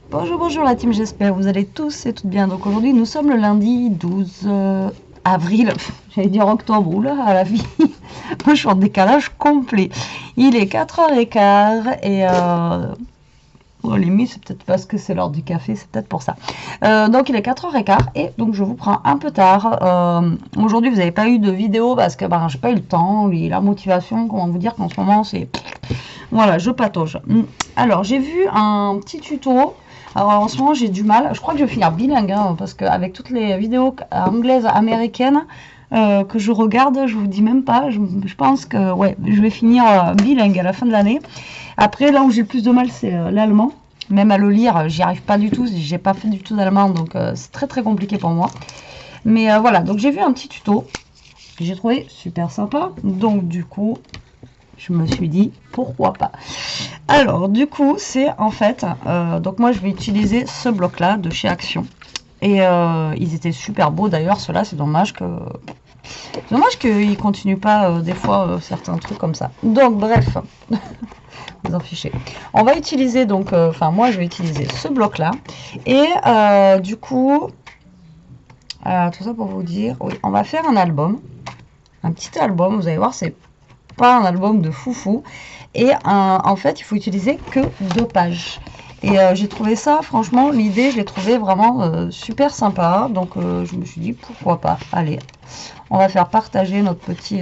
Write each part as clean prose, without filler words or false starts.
Bonjour, bonjour la team, j'espère que vous allez tous et toutes bien. Donc aujourd'hui nous sommes le lundi 12 avril, j'allais dire octobre, oula à la vie, moi je suis en décalage complet. Il est 4h15 et oh, limite c'est peut-être parce que c'est l'heure du café, c'est peut-être pour ça. Donc il est 4h15 et donc je vous prends un peu tard. Aujourd'hui vous n'avez pas eu de vidéo parce que j'ai pas eu le temps, la motivation, comment vous dire qu'en ce moment c'est... Voilà, je patauge. Alors j'ai vu un petit tuto. Alors en ce moment j'ai du mal, je crois que je vais finir bilingue hein, parce qu'avec toutes les vidéos anglaises, américaines que je regarde, je vous dis même pas, je pense que ouais, je vais finir bilingue à la fin de l'année. Après là où j'ai le plus de mal c'est l'allemand, même à le lire j'y arrive pas du tout, j'ai pas fait du tout d'allemand donc c'est très très compliqué pour moi. Mais voilà, donc j'ai vu un petit tuto que j'ai trouvé super sympa, donc du coup je me suis dit pourquoi pas. Alors du coup c'est en fait donc moi je vais utiliser ce bloc là de chez Action et ils étaient super beaux d'ailleurs, ceux-là. C'est dommage qu'ils continuent pas des fois certains trucs comme ça. Donc bref, vous en fichez. On va utiliser donc moi je vais utiliser ce bloc là et du coup tout ça pour vous dire, oui, on va faire un album, un petit album. Vous allez voir, c'est pas un album de foufou et en fait il faut utiliser que 2 pages et j'ai trouvé ça, franchement l'idée je l'ai trouvé vraiment super sympa, donc je me suis dit pourquoi pas. Allez, on va faire partager notre petit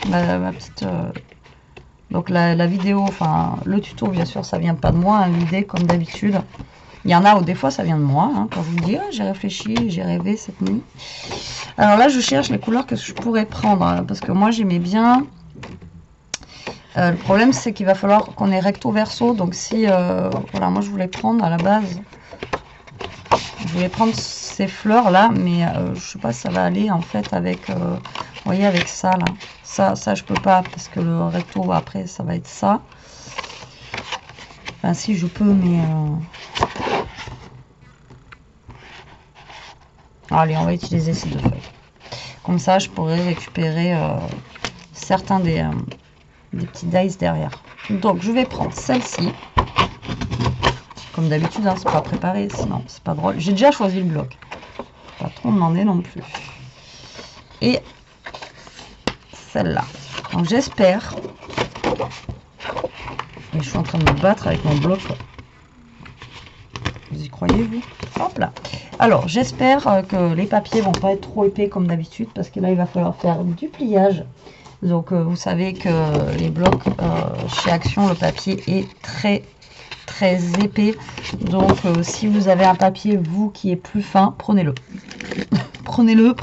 ma petite donc la vidéo, enfin le tuto bien sûr ça vient pas de moi hein, l'idée comme d'habitude. Il y en a où des fois ça vient de moi hein, quand je vous dis j'ai réfléchi, j'ai rêvé cette nuit. Alors là je cherche les couleurs que je pourrais prendre hein, parce que moi j'aimais bien. Le problème c'est qu'il va falloir qu'on ait recto verso, donc si voilà, moi je voulais prendre à la base, je voulais prendre ces fleurs là, mais je sais pas si ça va aller en fait avec vous voyez, avec ça là, ça je peux pas parce que le recto après ça va être ça. Enfin si je peux, mais allez, on va utiliser ces 2 feuilles, comme ça je pourrais récupérer certains des petits dice derrière. Donc je vais prendre celle-ci. Comme d'habitude, hein, c'est pas préparé, sinon c'est pas drôle. J'ai déjà choisi le bloc. Pas trop demander non plus. Et celle-là. Donc j'espère. Et je suis en train de me battre avec mon bloc. Vous y croyez, vous? Hop là. Alors j'espère que les papiers vont pas être trop épais comme d'habitude, parce que là il va falloir faire du pliage. Donc vous savez que les blocs chez Action, le papier est très épais, donc si vous avez un papier vous qui est plus fin, prenez-le. prenez-le.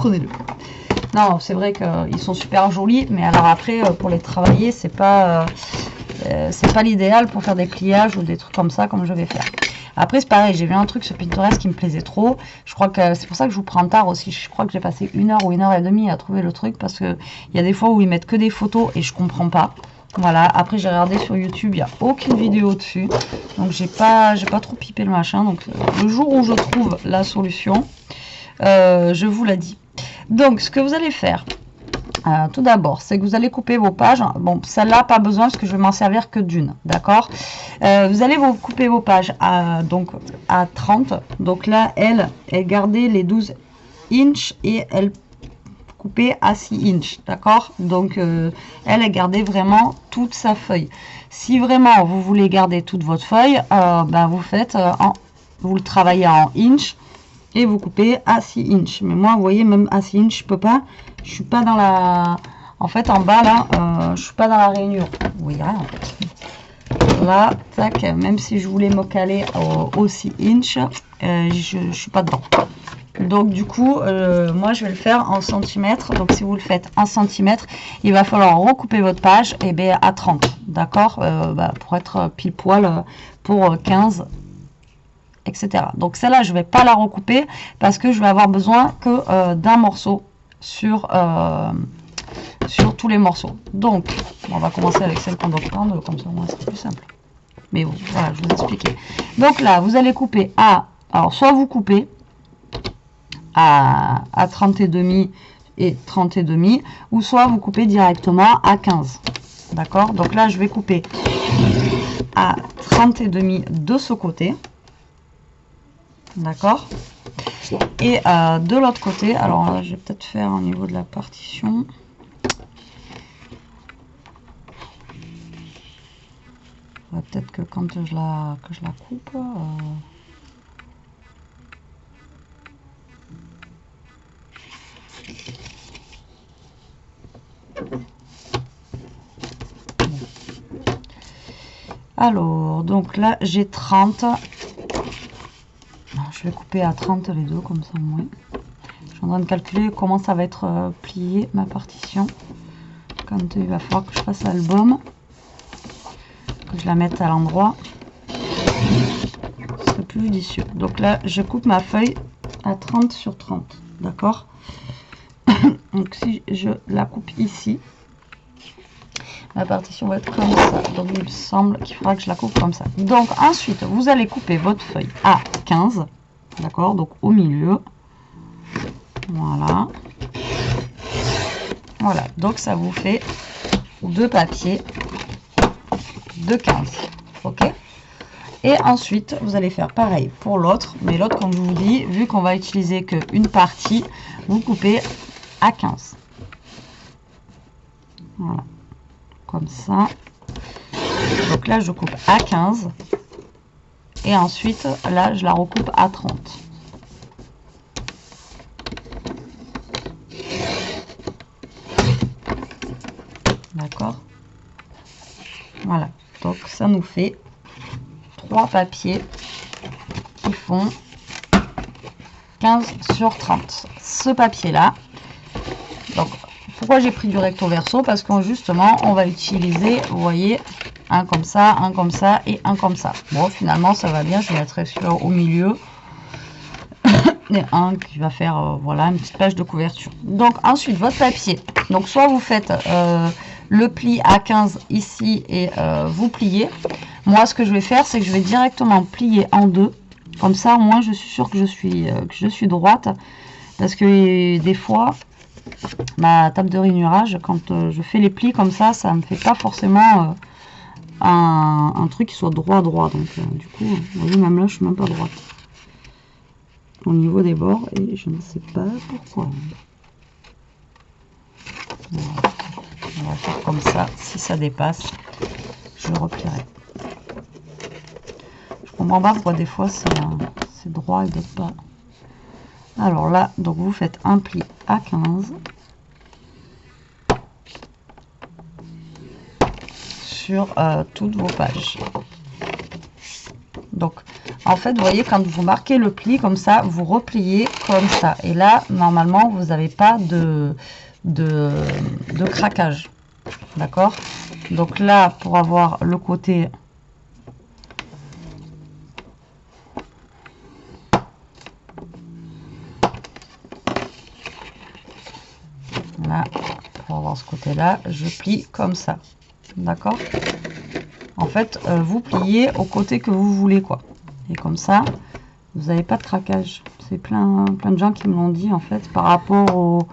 Non, c'est vrai qu'ils sont super jolis, mais alors après pour les travailler c'est pas l'idéal pour faire des pliages ou des trucs comme ça comme je vais faire. Après c'est pareil, j'ai vu un truc sur Pinterest qui me plaisait trop, je crois que c'est pour ça que je vous prends tard aussi, je crois que j'ai passé 1 heure ou 1h30 à trouver le truc, parce que il y a des fois où ils mettent que des photos et je comprends pas. Voilà, après j'ai regardé sur YouTube, il n'y a aucune vidéo dessus, donc j'ai pas trop pipé le machin, donc le jour où je trouve la solution, je vous la dis. Donc ce que vous allez faire, tout d'abord, c'est que vous allez couper vos pages. Bon, celle-là, pas besoin parce que je vais m'en servir que d'une, d'accord. vous allez vous couper vos pages donc à 30. Donc là, elle gardait les 12 inches et elle coupée à 6 inches, d'accord. Donc elle gardait vraiment toute sa feuille. Si vraiment vous voulez garder toute votre feuille, vous faites vous le travaillez en inch et vous coupez à 6 inches. Mais moi, vous voyez, même à 6 inches je peux pas, je suis pas dans la, en fait en bas là, je suis pas dans la rainure, vous voyez rien. Là, tac, même si je voulais me caler au 6 inches, je suis pas dedans. Donc du coup, moi je vais le faire en centimètres. Donc si vous le faites en centimètres, il va falloir recouper votre page et bien à 30, d'accord, pour être pile poil pour 15, etc. Donc celle-là, je vais pas la recouper parce que je vais avoir besoin que d'un morceau sur tous les morceaux. Donc on va commencer avec celle qu'on doit prendre, comme ça moi c'est plus simple. Mais bon, voilà, je vous expliquais. Donc là, vous allez couper alors soit vous coupez à 30 et demi et 30 et demi, ou soit vous coupez directement à 15, d'accord. Donc là je vais couper à 30 et demi de ce côté, D'accord. Et de l'autre côté, alors là, je vais peut-être faire au niveau de la partition. Peut-être que quand je la coupe, alors, donc là, j'ai 30. Je vais couper à 30 les deux, comme ça au moins. Je suis en train de calculer comment ça va être plié, ma partition. Quand il va falloir que je fasse l'album, que je la mette à l'endroit. C'est plus judicieux. Donc là, je coupe ma feuille à 30 sur 30. D'accord. Donc si je la coupe ici, ma partition va être comme ça. Donc il me semble qu'il faudra que je la coupe comme ça. Donc ensuite, vous allez couper votre feuille à 15. D'accord, donc au milieu. Voilà. Voilà, donc ça vous fait deux papiers de 15. Ok. Et ensuite, vous allez faire pareil pour l'autre. Mais l'autre, comme je vous dis, vu qu'on va utiliser qu'une partie, vous coupez à 15. Voilà. Comme ça. Donc là, je coupe à 15. Et ensuite, là, je la recoupe à 30. D'accord. Voilà. Donc, ça nous fait 3 papiers qui font 15 sur 30. Ce papier-là, donc, pourquoi j'ai pris du recto verso? Parce que justement, on va utiliser, vous voyez, un comme ça et un comme ça. Bon, finalement, ça va bien. Je mettrai celui-là au milieu. Et un qui va faire, voilà, une petite page de couverture. Donc, ensuite, votre papier. Donc, soit vous faites le pli à 15 ici et vous pliez. Moi, ce que je vais faire, c'est que je vais directement plier en deux. Comme ça, au moins, je suis sûre que je suis droite. Parce que des fois, ma table de rainurage, quand je fais les plis comme ça ne me fait pas forcément un truc qui soit droit. Donc, du coup, vous voyez, même là, je suis même pas droite. Au niveau des bords, et je ne sais pas pourquoi. Voilà. On va faire comme ça. Si ça dépasse, je le replierai. Je comprends pas pourquoi des fois c'est droit et d'autres pas. Alors là, donc vous faites un pli à 15 sur toutes vos pages. Donc en fait, vous voyez, quand vous marquez le pli comme ça, vous repliez comme ça. Et là, normalement, vous n'avez pas de craquage. D'accord? Donc là, pour avoir le côté... Là, pour avoir ce côté-là, je plie comme ça. D'accord? En fait, vous pliez au côté que vous voulez, quoi. Et comme ça, vous n'avez pas de craquage. C'est plein de gens qui me l'ont dit, en fait, par rapport au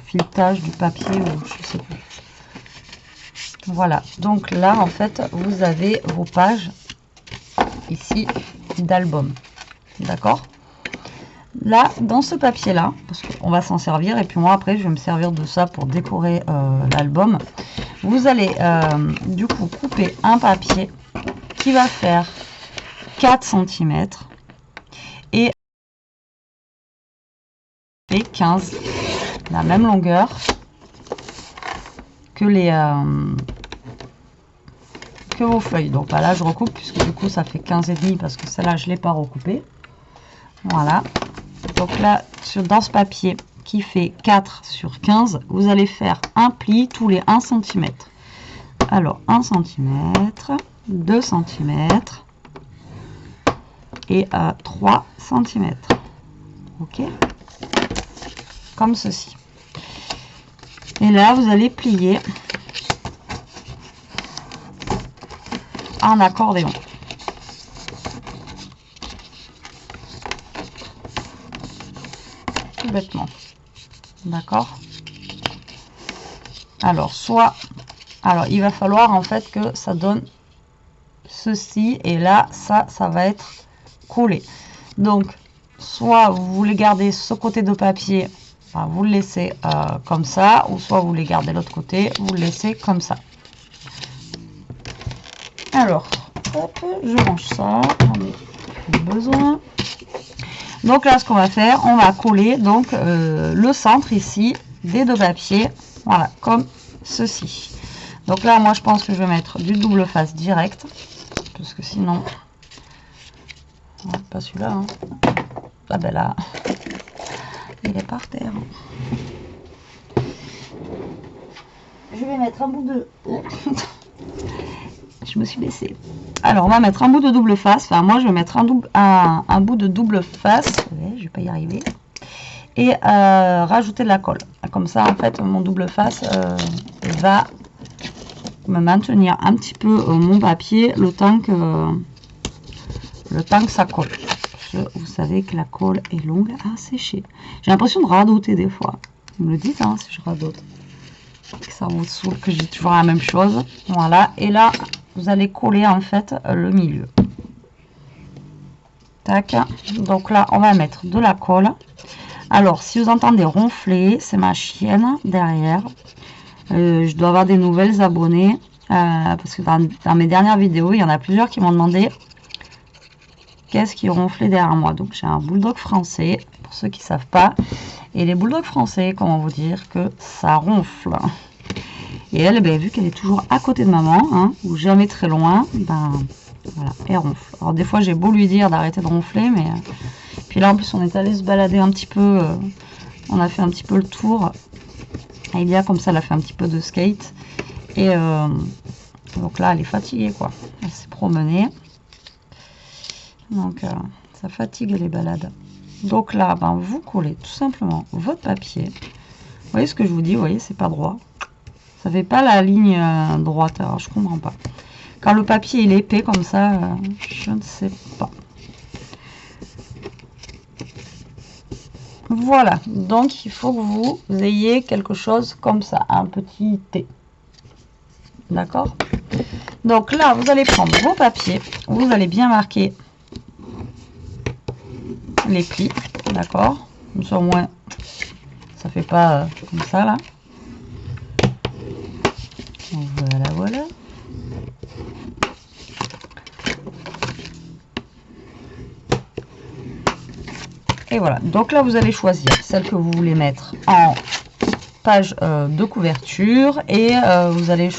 filetage du papier, ou je sais plus. Voilà. Donc là, en fait, vous avez vos pages ici d'album. D'accord? Là, dans ce papier-là, parce qu'on va s'en servir, et puis moi, après, je vais me servir de ça pour décorer l'album. Vous allez, du coup, couper un papier qui va faire 4 cm et 15, la même longueur que que vos feuilles. Donc là, je recoupe, puisque du coup, ça fait 15,5 parce que celle-là, je ne l'ai pas recoupée. Voilà. Donc là, dans ce papier qui fait 4 sur 15, vous allez faire un pli tous les 1 cm. Alors, 1 cm, 2 cm et 3 cm. Ok? Comme ceci. Et là, vous allez plier en accordéon. Bêtement. D'accord? Alors, il va falloir en fait que ça donne ceci, et là, ça va être coller. Donc, soit vous voulez garder ce côté de papier, enfin, vous le laissez comme ça, ou soit vous voulez garder l'autre côté, vous le laissez comme ça. Alors, hop, je range ça, j'en ai plus besoin. Donc là, ce qu'on va faire, on va coller donc le centre ici des deux papiers, voilà, comme ceci. Donc là, moi, je pense que je vais mettre du double face direct, parce que sinon, pas celui-là. Hein. Ah ben là, il est par terre. Je vais mettre un bout de... Je me suis baissée. Alors, on va mettre un bout de double face. Enfin, moi, je vais mettre un bout de double face. Ouais, je vais pas y arriver. Et rajouter de la colle. Comme ça, en fait, mon double face va me maintenir un petit peu mon papier le temps que ça colle. Vous savez que la colle est longue à sécher. J'ai l'impression de radoter des fois. Vous me le dites, hein, si je radote. Que ça vous saoule, que j'ai toujours la même chose. Voilà. Et là, vous allez coller en fait le milieu. Tac. Donc là, on va mettre de la colle. Alors, si vous entendez ronfler, c'est ma chienne derrière. Je dois avoir des nouvelles abonnées. Parce que dans mes dernières vidéos, il y en a plusieurs qui m'ont demandé qu'est-ce qui ronflait derrière moi. Donc, j'ai un bulldog français, pour ceux qui ne savent pas. Et les bulldogs français, comment vous dire que ça ronfle. Et elle, ben, vu qu'elle est toujours à côté de maman, hein, ou jamais très loin, ben voilà, elle ronfle. Alors des fois, j'ai beau lui dire d'arrêter de ronfler, mais... Puis là, en plus, on est allé se balader un petit peu, on a fait un petit peu le tour. Elia, comme ça, elle a fait un petit peu de skate. Et donc là, elle est fatiguée, quoi. Elle s'est promenée. Donc, ça fatigue les balades. Donc là, ben, vous collez tout simplement votre papier. Vous voyez ce que je vous dis, vous voyez, c'est pas droit. Ça fait pas la ligne droite, alors je comprends pas. Quand le papier est épais comme ça, je ne sais pas. Voilà, donc il faut que vous ayez quelque chose comme ça, un petit T. D'accord? Donc là, vous allez prendre vos papiers, vous allez bien marquer les plis, d'accord? Comme ça au moins, ça fait pas comme ça là. Voilà, voilà. Et voilà, donc là vous allez choisir celle que vous voulez mettre en page de couverture et vous allez...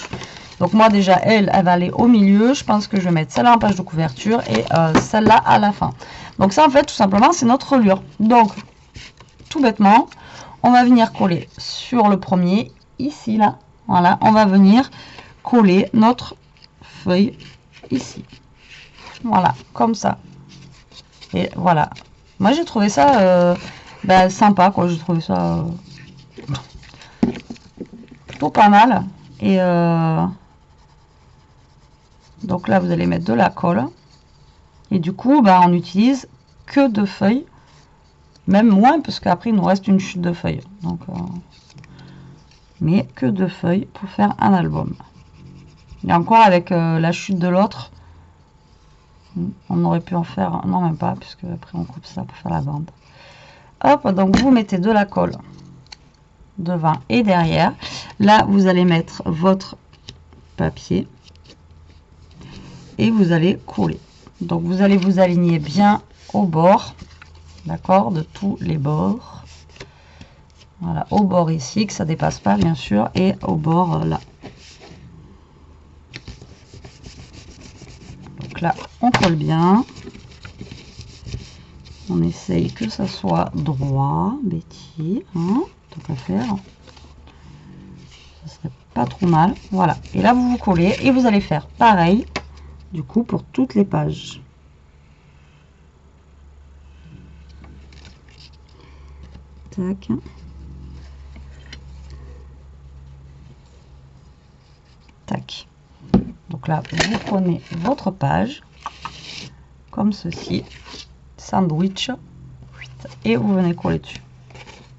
Donc moi déjà elle va aller au milieu, je pense que je vais mettre celle-là en page de couverture et celle-là à la fin. Donc ça en fait tout simplement c'est notre reliure. Donc tout bêtement, on va venir coller sur le premier, ici là, voilà, on va venir coller notre feuille ici. Voilà, comme ça. Et voilà. Moi j'ai trouvé ça bah, sympa quoi, j'ai trouvé ça plutôt pas mal. Et donc là vous allez mettre de la colle. Et du coup bah, on utilise que 2 feuilles. Même moins parce qu'après il nous reste une chute de feuilles. Donc, mais que 2 feuilles pour faire un album. Et encore avec la chute de l'autre. On aurait pu en faire, non même pas, puisque après on coupe ça pour faire la bande. Hop, donc vous mettez de la colle devant et derrière. Là, vous allez mettre votre papier et vous allez coller. Donc vous allez vous aligner bien au bord, d'accord, de tous les bords. Voilà, au bord ici, que ça dépasse pas bien sûr, et au bord là. Donc là, on colle bien. On essaye que ça soit droit, Betty, hein, tant qu'à faire. Ça serait pas trop mal. Voilà. Et là, vous vous collez et vous allez faire pareil, du coup, pour toutes les pages. Tac. Tac. Donc là, vous prenez votre page, comme ceci, sandwich, et vous venez coller dessus.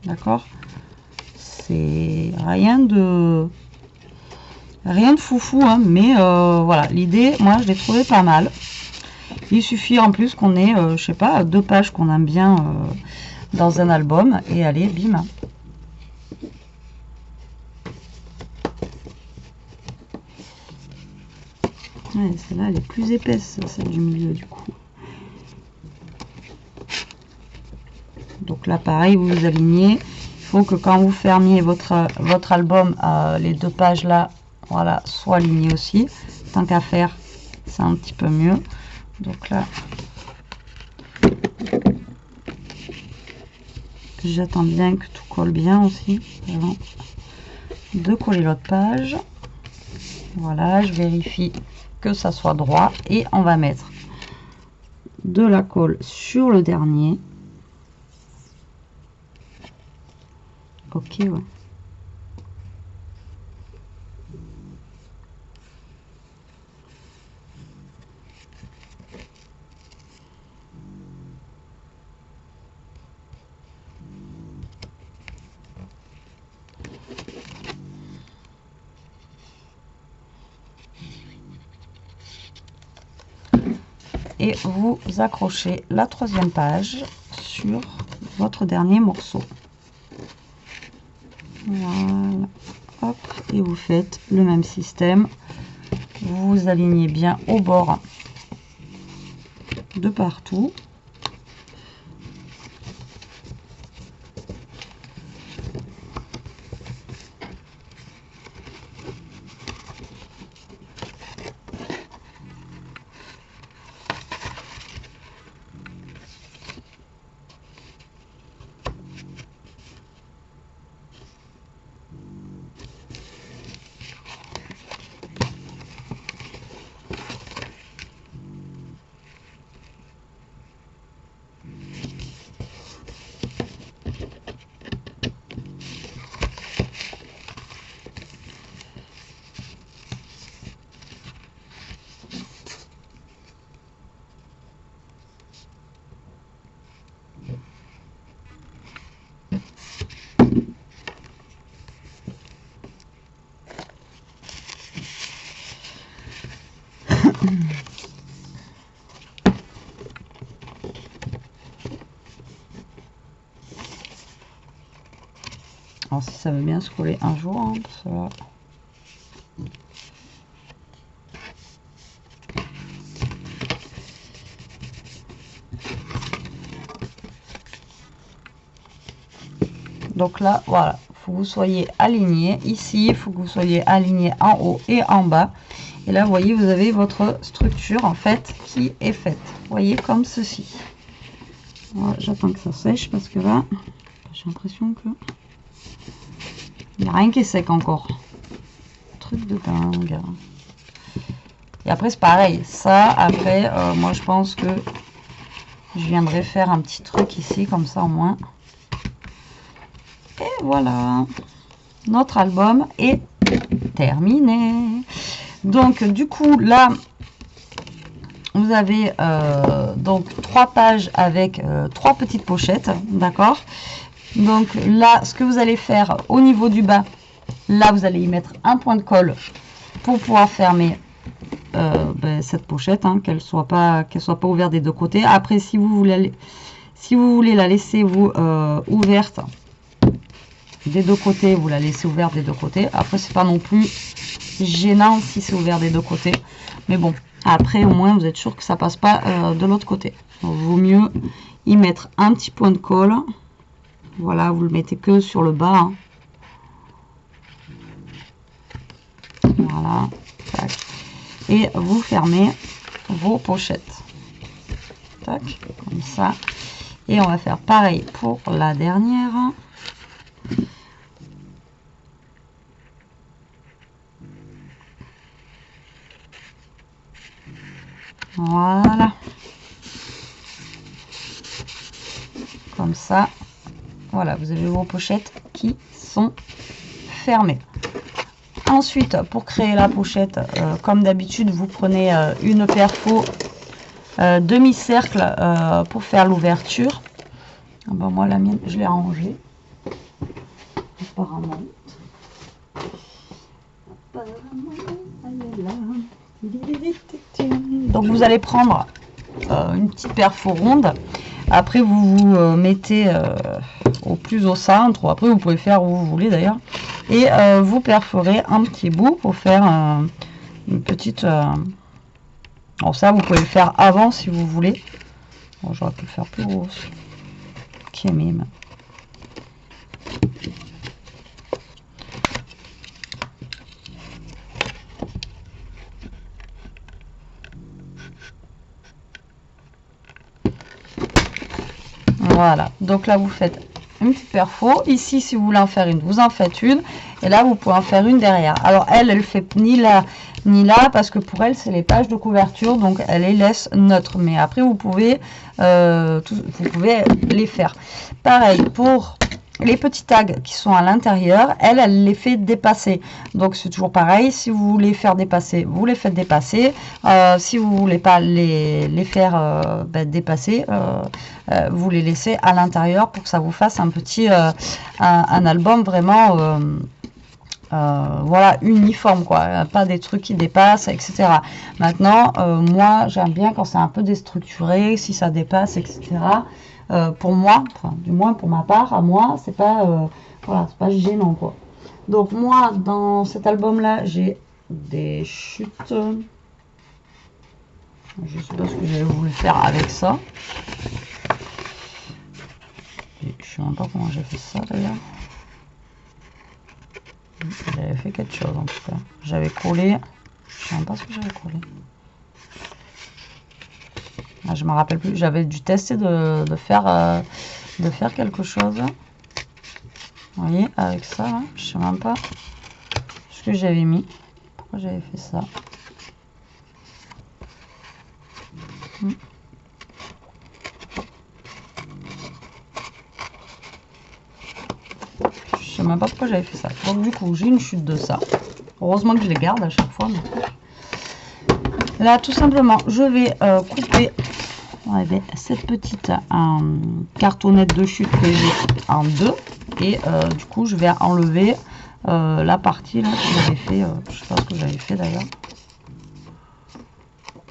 D'accord? C'est rien de foufou, hein, mais voilà, l'idée, moi, je l'ai trouvé pas mal. Il suffit en plus qu'on ait, je sais pas, 2 pages qu'on aime bien dans un album. Et allez, bim. Ouais, celle-là, elle est plus épaisse, celle du milieu, du coup. Donc là, pareil, vous vous alignez. Il faut que quand vous fermiez votre album, les 2 pages là, voilà, soient alignées aussi. Tant qu'à faire, c'est un petit peu mieux. Donc là, j'attends bien que tout colle bien aussi, avant de coller l'autre page. Voilà, je vérifie que ça soit droit et on va mettre de la colle sur le dernier. Ok, ouais. Et vous accrochez la 3e page sur votre dernier morceau. Voilà. Hop, et vous faites le même système. Vous vous alignez bien au bord de partout. Alors si ça veut bien se coller un jour, hein, ça va. Donc là, voilà, il faut que vous soyez aligné. Ici, il faut que vous soyez aligné en haut et en bas. Et là, vous voyez, vous avez votre structure, en fait, qui est faite. Vous voyez, comme ceci. Voilà, j'attends que ça sèche parce que là, j'ai l'impression que il n'y a rien qui est sec encore. Truc de dingue. Et après, c'est pareil. Ça, après, moi, je pense que je viendrai faire un petit truc ici, comme ça, au moins. Et voilà. Notre album est terminé. Donc, du coup, là, vous avez donc 3 pages avec 3 petites pochettes. D'accord? Donc là, ce que vous allez faire au niveau du bas, là, vous allez y mettre un point de colle pour pouvoir fermer cette pochette, hein, qu'elle soit pas ouverte des 2 côtés. Après, si vous voulez la laisser ouverte des 2 côtés, vous la laissez ouverte des 2 côtés. Après, c'est pas non plus gênant si c'est ouvert des 2 côtés, mais bon, après au moins vous êtes sûr que ça passe pas de l'autre côté. Il vaut mieux y mettre un petit point de colle. Voilà, vous le mettez que sur le bas, hein. Voilà, tac. Et vous fermez vos pochettes, tac, comme ça. Et on va faire pareil pour la dernière. Voilà, comme ça. Voilà, vous avez vos pochettes qui sont fermées. Ensuite, pour créer la pochette, comme d'habitude, vous prenez une perfo demi-cercle pour faire l'ouverture. Ah ben, moi, la mienne, je l'ai rangée. Apparemment. Elle est là. Donc, vous allez prendre une petite perfo ronde. Après, vous vous mettez au plus au centre, ou après vous pouvez faire où vous voulez d'ailleurs, et vous perforez un petit bout pour faire une petite... alors ça, vous pouvez le faire avant si vous voulez. Bon, j'aurais pu le faire plus gros aussi. Qui est mime. Voilà, donc là vous faites une petite perfo. Ici, si vous voulez en faire une, vous en faites une. Et là, vous pouvez en faire une derrière. Alors elle fait ni là ni là parce que pour elle, c'est les pages de couverture, donc elle les laisse neutres. Mais après, vous pouvez les faire. Pareil pour les petits tags qui sont à l'intérieur, elle les fait dépasser. Donc c'est toujours pareil, si vous voulez faire dépasser, vous les faites dépasser. Si vous voulez pas les faire dépasser, vous les laissez à l'intérieur pour que ça vous fasse un petit un album vraiment voilà, uniforme, quoi, pas des trucs qui dépassent, etc. Maintenant, moi j'aime bien quand c'est un peu déstructuré, si ça dépasse, etc. Pour moi, enfin, du moins pour ma part, à moi, c'est pas voilà, c'est pas gênant, quoi. Donc moi, dans cet album là, j'ai des chutes. Je sais pas ce que j'avais voulu faire avec ça. Je sais même pas comment j'ai fait ça d'ailleurs. J'avais fait quelque chose en tout cas. J'avais collé. Je sais même pas ce que j'avais collé. Ah, je me rappelle plus. J'avais dû tester de faire quelque chose. Vous voyez, avec ça, là, je sais même pas ce que j'avais mis. Pourquoi j'avais fait ça? Je sais même pas pourquoi j'avais fait ça. Donc du coup, j'ai une chute de ça. Heureusement que je les garde à chaque fois. Mais... là, tout simplement, je vais couper cette petite cartonnette de chute que j'ai en deux. Et du coup, je vais enlever la partie là que j'avais fait. Je sais pas ce que j'avais fait d'ailleurs.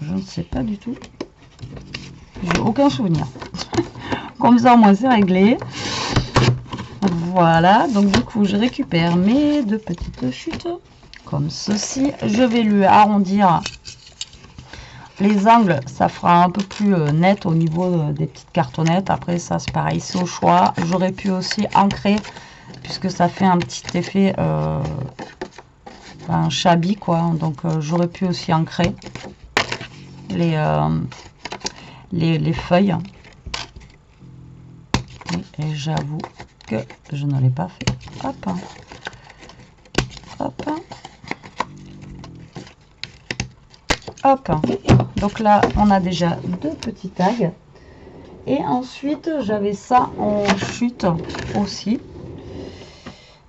Je ne sais pas du tout. J'ai aucun souvenir. Comme ça, au moins, c'est réglé. Voilà, donc du coup, je récupère mes deux petites chutes, comme ceci. Je vais lui arrondir les angles, ça fera un peu plus net au niveau des petites cartonnettes. Après, ça, c'est pareil, c'est au choix. J'aurais pu aussi ancrer, puisque ça fait un petit effet un shabby, quoi. Donc, j'aurais pu aussi ancrer les feuilles. Et j'avoue que je ne l'ai pas fait. Hop. Hop. Hop. Donc là, on a déjà deux petits tags. Et ensuite, j'avais ça en chute aussi.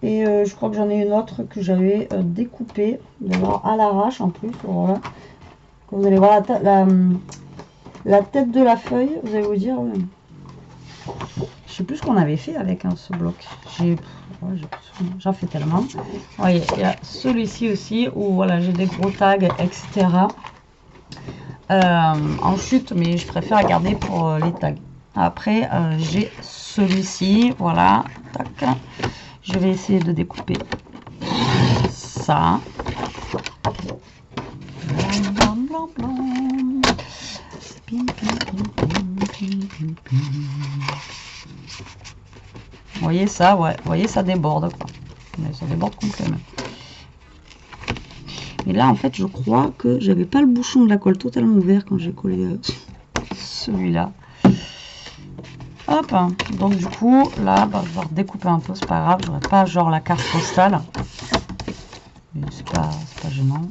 Et je crois que j'en ai une autre que j'avais découpée à l'arrache en plus. Voilà. Vous allez voir la tête de la feuille. Vous allez vous dire... je sais plus ce qu'on avait fait avec ce bloc. J'en fais tellement. Vous voyez, il y a celui-ci aussi où voilà, j'ai des gros tags, etc. En chute, mais je préfère garder pour les tags. Après, j'ai celui-ci, voilà. Tac. Je vais essayer de découper ça. Vous voyez ça, ouais, vous voyez ça déborde quoi. Mais ça déborde complètement. Et là en fait je crois que j'avais pas le bouchon de la colle totalement ouvert quand j'ai collé celui-là. Hop, donc du coup là je vais redécouper un peu, c'est pas grave, j'aurais pas genre la carte postale. Mais c'est pas gênant.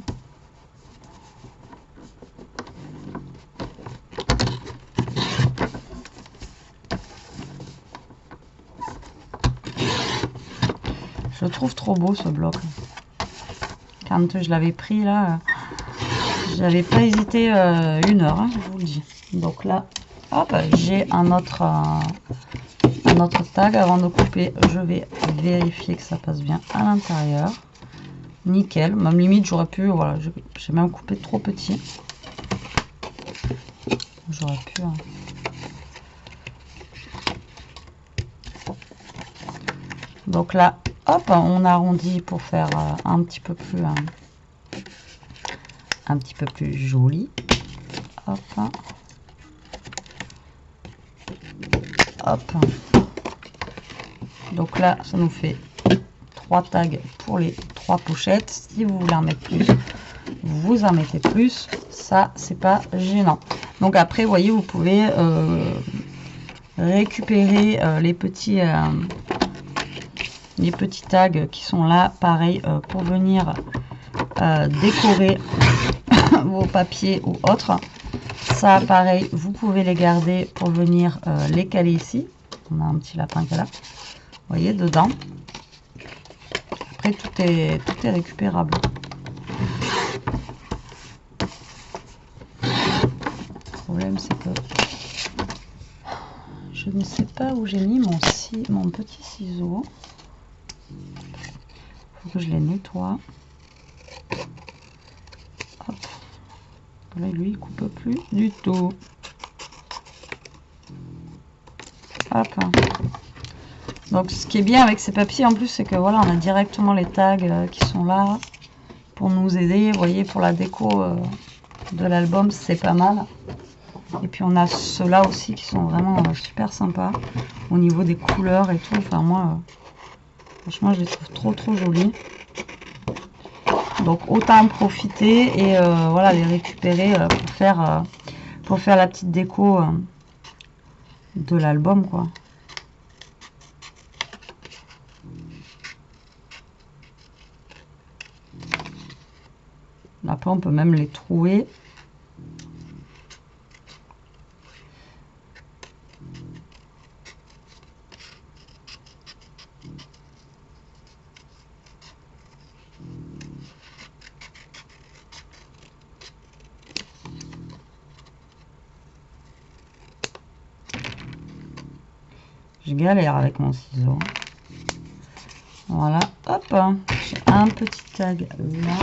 Je trouve trop beau ce bloc. Quand je l'avais pris là, j'avais pas hésité une heure, hein, je vous le dis. Donc là, hop, j'ai un autre tag. Avant de couper, je vais vérifier que ça passe bien à l'intérieur. Nickel. Même limite, j'aurais pu, voilà, j'ai même coupé trop petit. J'aurais pu. Hein. Donc là, hop, on arrondit pour faire un petit peu plus joli. Hop. Hop. Donc là, ça nous fait 3 tags pour les 3 pochettes. Si vous voulez en mettre plus, vous en mettez plus. Ça, c'est pas gênant. Donc après, vous voyez, vous pouvez récupérer les petits tags qui sont là, pareil, pour venir décorer vos papiers ou autres. Ça, pareil, vous pouvez les garder pour venir les caler ici. On a un petit lapin qui est là. Vous voyez, dedans. Après, tout est récupérable. Le problème, c'est que je ne sais pas où j'ai mis mon petit ciseau. Il faut que je les nettoie. Hop. Là, lui, il coupe plus du tout. Hop. Donc, ce qui est bien avec ces papiers, en plus, c'est que voilà, on a directement les tags qui sont là pour nous aider. Vous voyez, pour la déco de l'album, c'est pas mal. Et puis, on a ceux-là aussi qui sont vraiment super sympas au niveau des couleurs et tout. Enfin, moi, franchement, je les trouve trop jolis. Donc, autant en profiter et voilà, les récupérer pour faire la petite déco de l'album, quoi. Après, on peut même les trouer. Je galère avec mon ciseau. Voilà, hop, j'ai un petit tag là.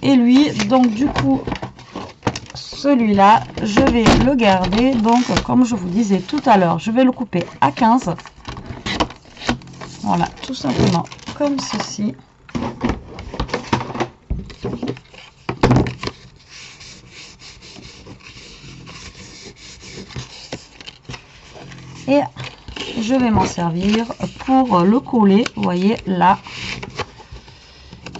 Et lui, donc du coup, celui-là, je vais le garder. Donc, comme je vous disais tout à l'heure, je vais le couper à 15. Voilà, tout simplement comme ceci. Et je vais m'en servir pour le coller, vous voyez, là.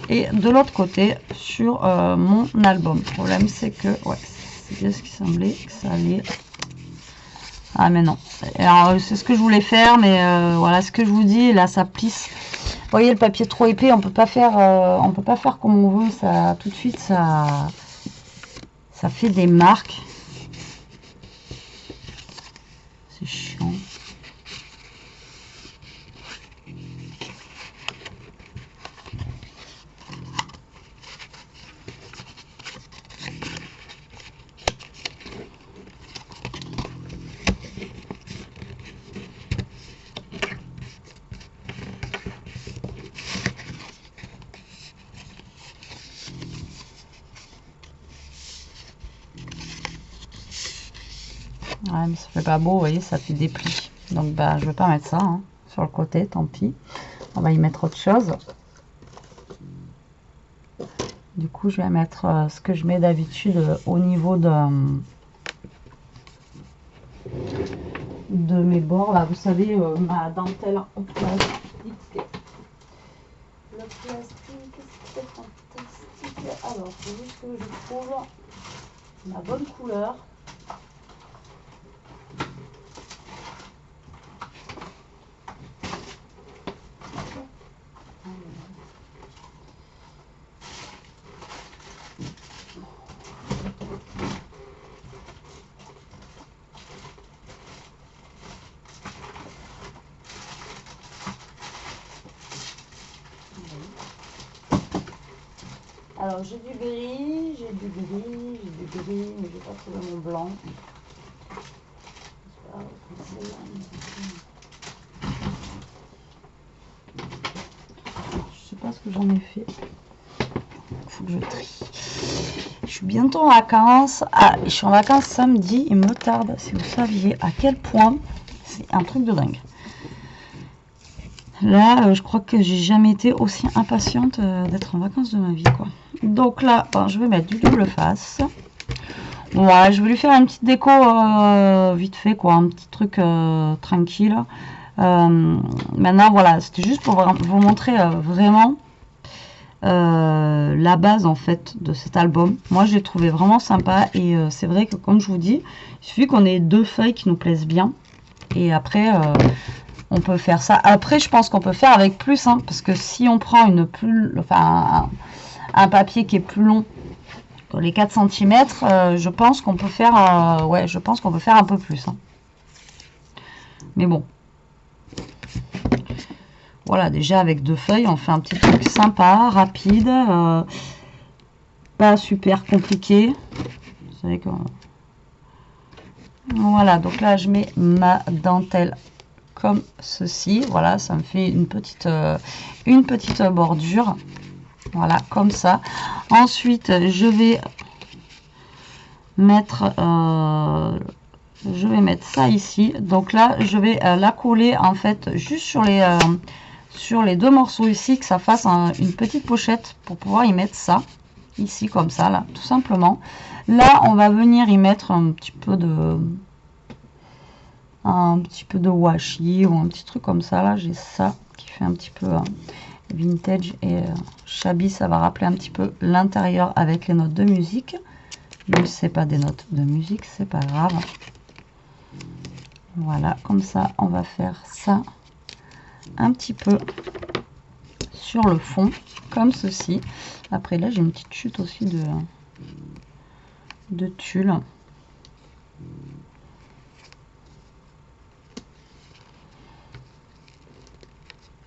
Et de l'autre côté, sur mon album. Le problème, c'est que, ouais, c'est bien ce qui semblait que ça allait. Ah, mais non. Alors, c'est ce que je voulais faire, mais voilà, ce que je vous dis, là, ça plisse. Vous voyez, le papier trop épais, on peut pas faire comme on veut. Ça, tout de suite, ça fait des marques. C'est chiant. Ouais, mais ça fait pas beau, vous voyez, ça fait des plis. Donc, bah, je vais pas mettre ça hein, sur le côté, tant pis. On va y mettre autre chose. Du coup, je vais mettre ce que je mets d'habitude au niveau de mes bords. Là, vous savez, ma dentelle en plastique. Le plastique, c'est fantastique. Alors, c'est juste que je trouve la bonne couleur. Alors j'ai du gris, mais j'ai pas trouvé mon blanc. Je sais pas ce que j'en ai fait. faut que je trie. Je suis bientôt en vacances. Ah, je suis en vacances samedi. Il me tarde, si vous saviez à quel point. C'est un truc de dingue. Là, je crois que j'ai jamais été aussi impatiente d'être en vacances de ma vie, quoi. Donc là, bon, je vais mettre du double face. Ouais, je vais lui faire une petite déco vite fait, quoi. Un petit truc tranquille. Maintenant, voilà, c'était juste pour vous montrer vraiment la base, en fait, de cet album. Moi, je l'ai trouvé vraiment sympa. Et c'est vrai que, comme je vous dis, il suffit qu'on ait 2 feuilles qui nous plaisent bien. Et après... on peut faire ça. Après, je pense qu'on peut faire avec plus, hein, parce que si on prend un papier qui est plus long que les 4 cm, je pense qu'on peut faire, ouais, je pense qu'on peut faire un peu plus. Hein. Mais bon. Voilà, déjà avec 2 feuilles, on fait un petit truc sympa, rapide, pas super compliqué. Vous savez que... Voilà, donc là, je mets ma dentelle comme ceci. Voilà, ça me fait une petite bordure. Voilà, comme ça. Ensuite, je vais mettre ça ici. Donc là, je vais la coller en fait juste sur les 2 morceaux ici, que ça fasse une petite pochette pour pouvoir y mettre ça. Ici, comme ça, là, tout simplement. Là, on va venir y mettre un petit peu de washi ou un petit truc comme ça. Là, j'ai ça qui fait un petit peu vintage et shabby. Ça va rappeler un petit peu l'intérieur avec les notes de musique. Même si c'est pas des notes de musique, c'est pas grave. Voilà, comme ça, on va faire ça un petit peu sur le fond, comme ceci. Après, là, j'ai une petite chute aussi de tulle.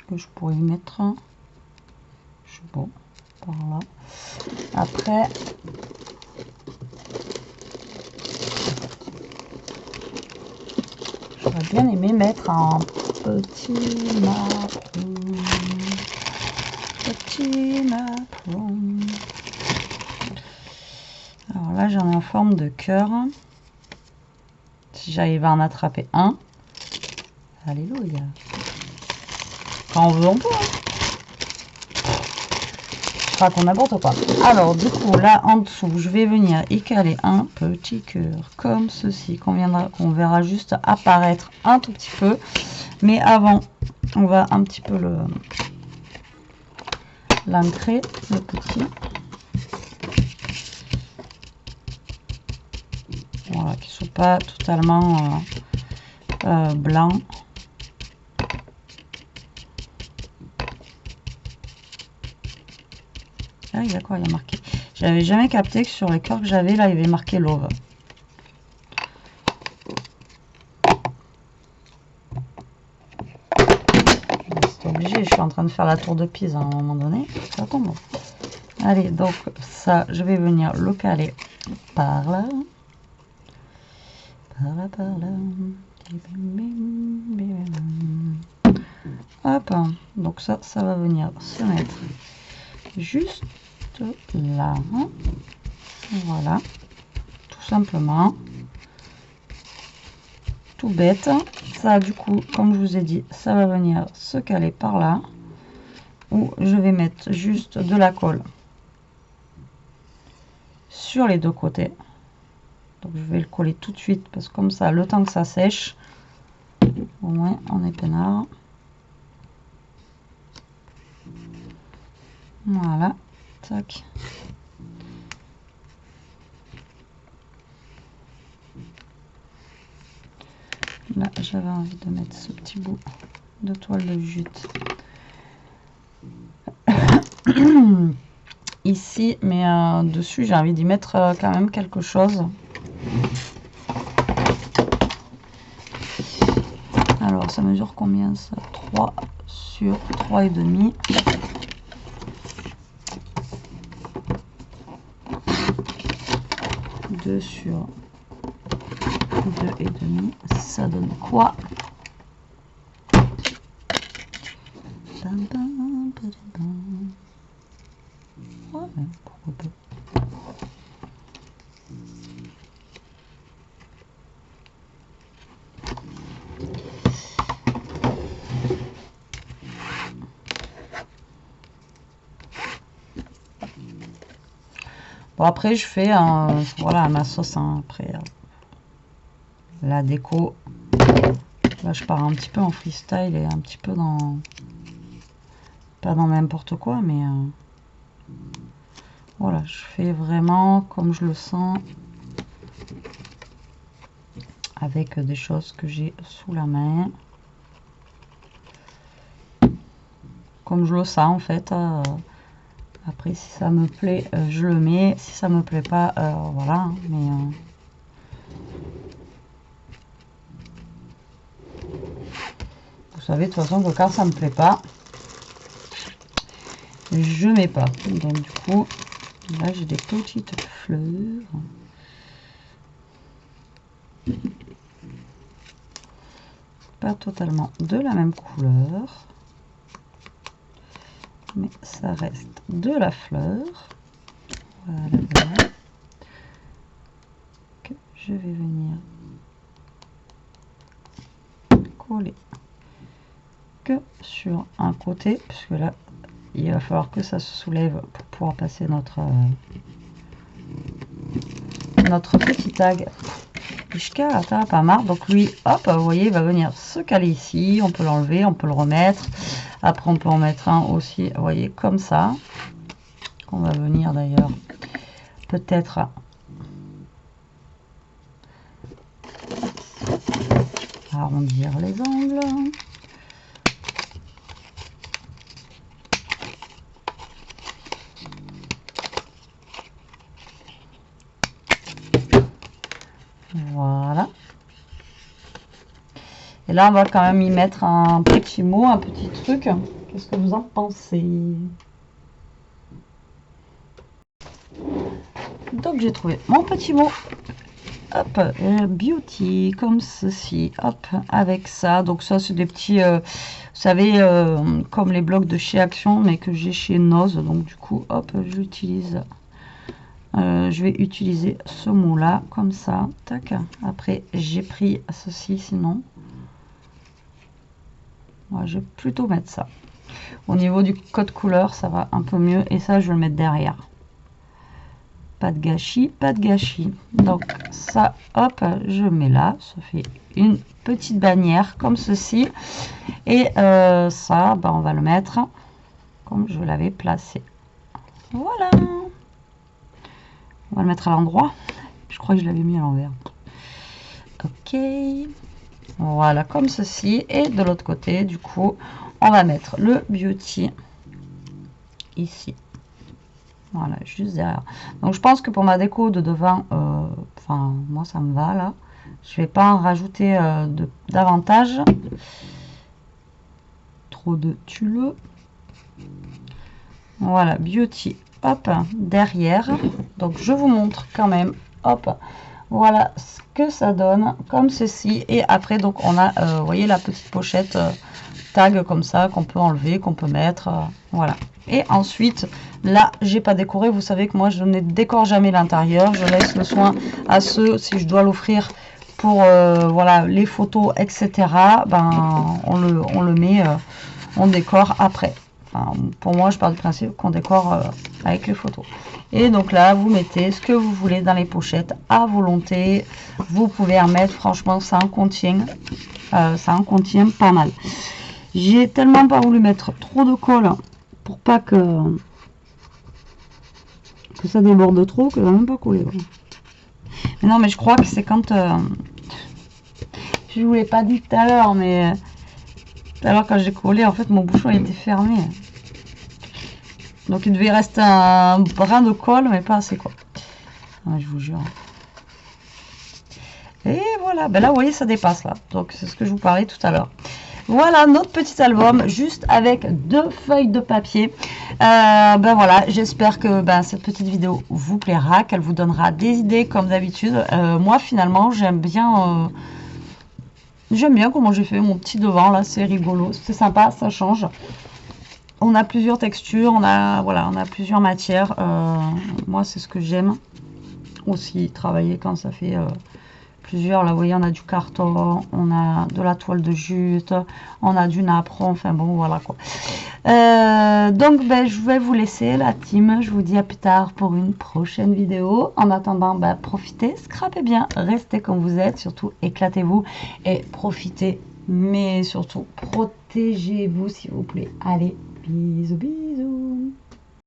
Que je pourrais y mettre, je sais pas, par là. Après, j'aurais bien aimé mettre un petit marron. Alors là, j'en ai en forme de cœur. Si j'arrive à en attraper un, alléluia. Quand on veut, on peut. Je raconte n'importe quoi. Alors, du coup, là, en dessous, je vais venir y caler un petit cœur comme ceci, qu'on verra juste apparaître un tout petit peu. Mais avant, on va un petit peu l'ancrer, le petit. Voilà, qu'il ne soit pas totalement blanc. Ah, il y a quoi? Il y a marqué. J'avais jamais capté que sur les cœurs que j'avais, là, il y avait marqué love. C'est obligé, je suis en train de faire la tour de Pise à un moment donné. Ça tombe. Allez, donc ça, je vais venir le caler par là. Par là. Hop. Donc ça va venir se mettre juste là. Voilà. Tout simplement. Tout bête. Ça, du coup, comme je vous ai dit, ça va venir se caler par là. Où je vais mettre juste de la colle sur les 2 côtés. Donc je vais le coller tout de suite parce que comme ça, le temps que ça sèche, au moins on est peinard. Voilà, tac. Là, j'avais envie de mettre ce petit bout de toile de jute ici, mais dessus, j'ai envie d'y mettre quand même quelque chose. Alors, ça mesure combien ça? 3 sur 3,5. Sur 2,5, ça donne quoi? Ouais, pourquoi Bon, après, je fais voilà, ma sauce, hein, après la déco. Là, je pars un petit peu en freestyle et un petit peu dans... Pas dans n'importe quoi, mais... voilà, je fais vraiment comme je le sens. Avec des choses que j'ai sous la main. Comme je le sens, en fait. Après, si ça me plaît, je le mets. Si ça me plaît pas, voilà. Hein, mais... vous savez de toute façon que quand ça me plaît pas, je mets pas. Donc du coup, là j'ai des petites fleurs. Pas totalement de la même couleur, mais ça reste de la fleur. Voilà, voilà. Que je vais venir coller que sur un côté, puisque là il va falloir que ça se soulève pour pouvoir passer notre petit tag. Ishka t'as pas marre, donc lui hop, vous voyez, il va venir se caler ici, on peut l'enlever, on peut le remettre, après on peut en mettre un aussi, vous voyez, comme ça, on va venir d'ailleurs peut-être arrondir les angles. Voilà. Et là, on va quand même y mettre un petit mot, un petit truc. Qu'est-ce que vous en pensez? Donc, j'ai trouvé mon petit mot. Hop, beauty, comme ceci. Hop, avec ça. Donc, ça, c'est des petits, vous savez, comme les blocs de chez Action, mais que j'ai chez Nose. Donc, du coup, hop, j'utilise... je vais utiliser ce mot là comme ça, tac. Après j'ai pris ceci, sinon ouais, je vais plutôt mettre ça. Au niveau du code couleur, ça va un peu mieux, et ça je vais le mettre derrière. Pas de gâchis, pas de gâchis. Donc ça, hop, je mets là, ça fait une petite bannière comme ceci, et ça, ben, on va le mettre comme je l'avais placé. Voilà. On va le mettre à l'endroit. Je crois que je l'avais mis à l'envers. Ok. Voilà, comme ceci. Et de l'autre côté, du coup, on va mettre le beauty ici. Voilà, juste derrière. Donc, je pense que pour ma déco de devant, enfin, moi, ça me va, là. Je vais pas en rajouter davantage. Trop de tulle. Voilà, beauty, hop, derrière. Donc, je vous montre quand même, hop, voilà ce que ça donne, comme ceci. Et après, donc, on a, vous voyez, la petite pochette tag comme ça, qu'on peut enlever, qu'on peut mettre, voilà. Et ensuite, là, j'ai pas décoré. Vous savez que moi, je ne décore jamais l'intérieur. Je laisse le soin à ceux, si je dois l'offrir pour, voilà, les photos, etc. Ben, on le met, on décore après. Enfin, pour moi, je pars du principe qu'on décore avec les photos. Et donc là, vous mettez ce que vous voulez dans les pochettes à volonté. Vous pouvez en mettre, franchement, ça en contient pas mal. J'ai tellement pas voulu mettre trop de colle pour pas que ça déborde trop, que ça va même pas coller. Voilà. Mais non, mais je crois que c'est quand... je vous l'ai pas dit tout à l'heure, mais... tout à l'heure, quand j'ai collé, en fait, mon bouchon il était fermé. Donc, il devait rester un brin de colle, mais pas assez, quoi. Ouais, je vous jure. Et voilà. Ben là, vous voyez, ça dépasse, là. Donc, c'est ce que je vous parlais tout à l'heure. Voilà notre petit album, juste avec 2 feuilles de papier. Ben voilà, j'espère que cette petite vidéo vous plaira, qu'elle vous donnera des idées, comme d'habitude. Moi, finalement, j'aime bien comment j'ai fait mon petit devant, là. C'est rigolo, c'est sympa, ça change. On a plusieurs textures, on a plusieurs matières. Moi, c'est ce que j'aime aussi, travailler quand ça fait plusieurs. Là, vous voyez, on a du carton, on a de la toile de jute, on a du napperon. Enfin bon, voilà quoi. Donc, ben, je vais vous laisser la team. Je vous dis à plus tard pour une prochaine vidéo. En attendant, ben, profitez, scrapez bien, restez comme vous êtes. Surtout, éclatez-vous et profitez. Mais surtout, protégez-vous, s'il vous plaît. Allez, bisous, bisous.